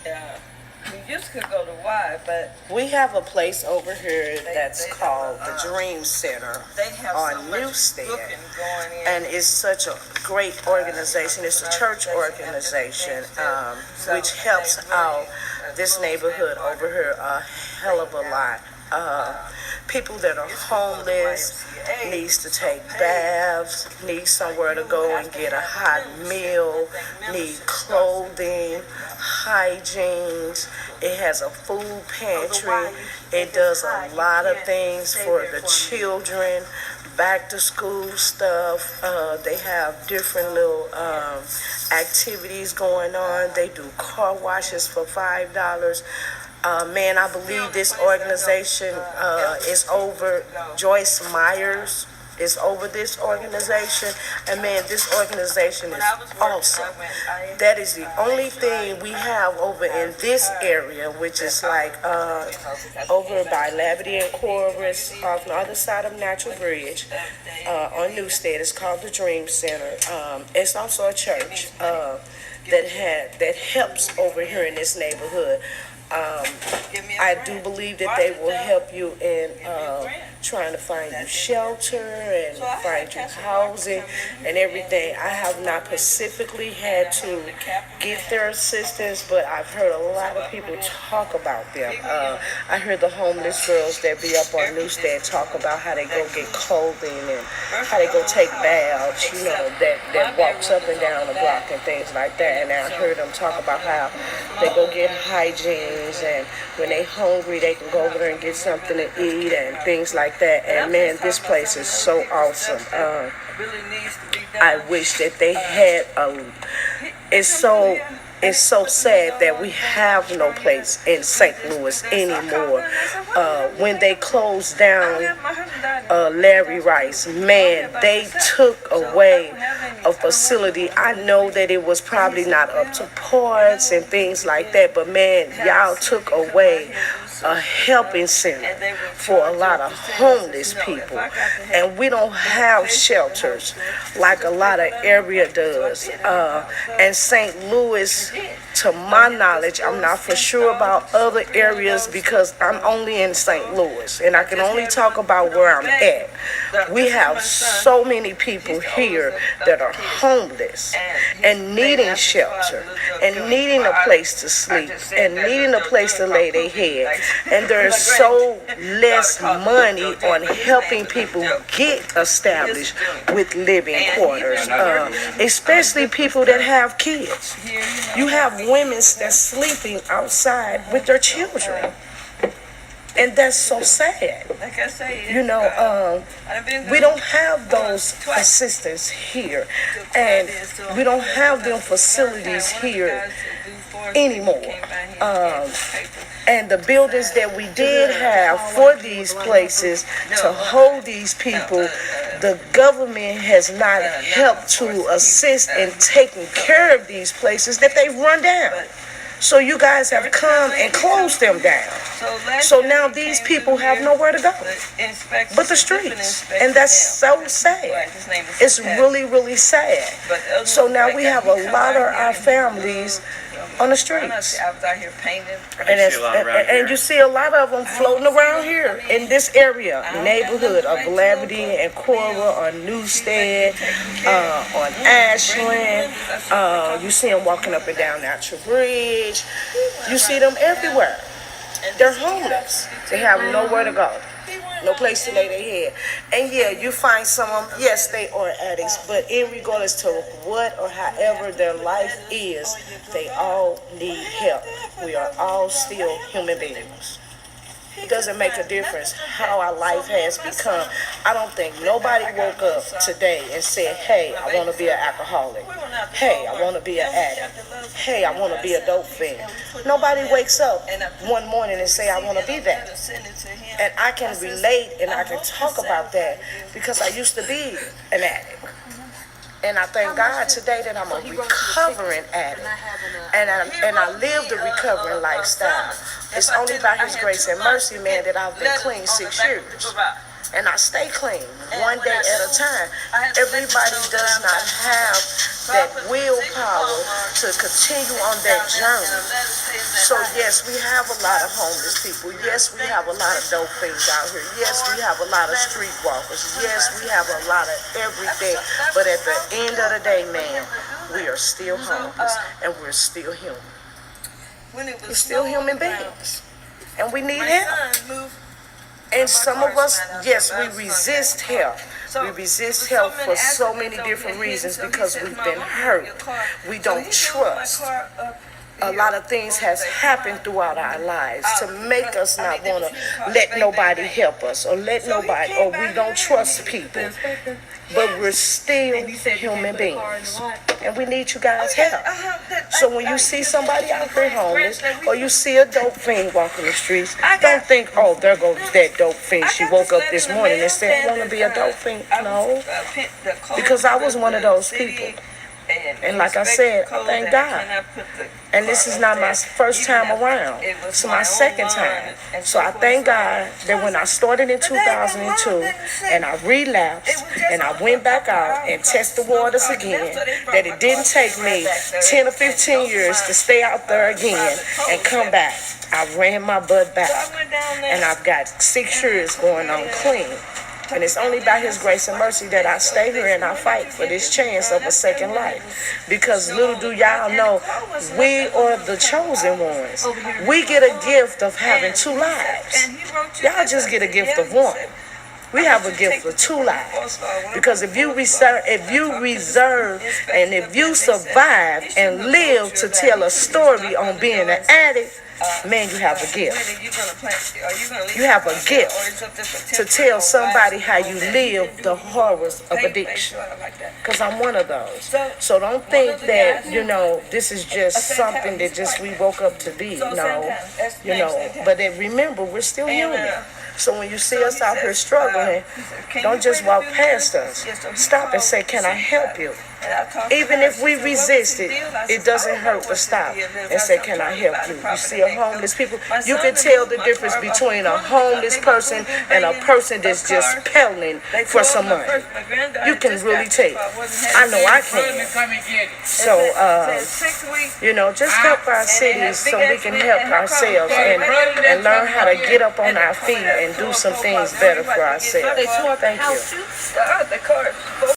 Yeah. We used to go to Y, but We have a place over here that's they called have the Dream Center they have so on much Newstead. booking going in. And it's such a great organization. It's a church organization which helps out this neighborhood over here a hell of a lot. People that are homeless, needs to take baths, need somewhere to go and get a hot meal, need clothing, hygiene. It has a food pantry. It does a lot of things for the children, back to school stuff. They have different little activities going on. They do car washes for $5. Man, I believe this organization is over. Joyce Myers is over this organization, and man, this organization is awesome. That is the only thing we have over in this area, which is like over by Lavity and Corvus, off the other side of Natural Bridge, on Newstead. It's called the Dream Center. It's also a church that helps over here in this neighborhood. I do believe that they will help you in trying to find you shelter and find you housing and everything. I have not specifically had to get their assistance, but I've heard a lot of people talk about them. I heard the homeless girls that be up on Newstead talk about how they go get clothing and how they go take baths, that walks up and down the block and things like that. And I heard them talk about how they go get hygiene, and when they hungry they can go over there and get something to eat and things like that. And man, this place is so awesome. I wish that they had it's so sad that we have no place in St. Louis anymore. When they closed down Larry Rice, man, they took away a facility. I know that it was probably not up to parts and things like that, but man, y'all took away a helping center for a lot of homeless people, and we don't have shelters like a lot of area does. And St. Louis, to my knowledge, I'm not for sure about other areas because I'm only in St. Louis and I can only talk about where I'm at. We have so many people here that are homeless and needing shelter and needing a place to sleep and needing a place to lay their head. And there's so less money on helping people get established with living quarters, especially people that have kids. You have women that's sleeping outside with their children. And that's so sad. like I say, We don't have those assistants here. And we don't have them facilities here anymore. And the buildings that we did have for these places to hold these people, the government has not helped to assist in taking care of these places that they've run down. So you guys have come and closed them down. So now these people have nowhere to go but the streets. And that's so sad. It's really, really sad. So now we have a lot of our families on the streets. And you see a lot of them floating around here in this area, neighborhood of Lavity and Cora, on Newstead, on Ashland. You see them walking up and down Natural Bridge. You see them everywhere. They're homeless. They have nowhere to go. No place to lay their head. And yeah, you find some of them, yes, they are addicts, but in regardless to what or however their life is, they all need help. We are all still human beings. It doesn't make a difference how our life has become. I don't think nobody woke up today and said, hey, I want to be an alcoholic. Hey, I want to be an addict. Hey, I want to be a dope fiend. Nobody wakes up one morning and say, I want to be that. And I can relate and I can talk about that because I used to be an addict. And I thank God today that I'm a recovering addict. And I live the recovering lifestyle. It's only by His grace and mercy, man, that I've been clean 6 years. and I stay clean one day at a time. Everybody does not have that willpower to continue on that journey. So yes, we have a lot of homeless people. Yes, we have a lot of dope fiends out here. Yes, we have a lot of street walkers. Yes, we have a lot of everything. But at the end of the day, man, we are still homeless and we're still human. We're still human beings. And we need help. And some of us, yes, we resist help. We resist help for so many different reasons because we've been hurt. We don't trust. A lot of things has happened throughout our lives to make us not want to let nobody help us or we don't trust people. But we're still human beings. And we need you guys' help. So when you see somebody out there homeless or you see a dope fiend walking the streets, don't think, oh, there goes that dope fiend. She woke up this morning and said, I want to be a dope fiend. No. Because I was one of those people. And like I said, I thank God. And this is not my first time around. It's my second time. So I thank God that when I started in 2002 and I relapsed and I went back out and tested the waters again, that it didn't take me 10 or 15 years to stay out there again and come back. I ran my butt back. And I've got 6 years going on clean. And it's only by His grace and mercy that I stay here and I fight for this chance of a second life. Because little do y'all know, we are the chosen ones. We get a gift of having 2 lives. Y'all just get a gift of 1. We have a gift of 2 lives. Because if you reserve and if you survive and live to tell a story on being an addict, man, you have a gift. You have a gift to tell somebody how you live the horrors of addiction. Because I'm one of those. So don't think that, this is just something that just we woke up to be. No, but then remember, we're still human. So when you see us out here struggling, don't just walk past us. Stop and say, can I help you? Even if we resist it, it doesn't hurt to stop and say, can I help you? You see a homeless people, you can tell the difference between a homeless person and a person that's just peddling for some money. You can really tell. I know I can. So, just help our cities so we can help ourselves and learn how to get up on our feet and do some things better for ourselves. Thank you.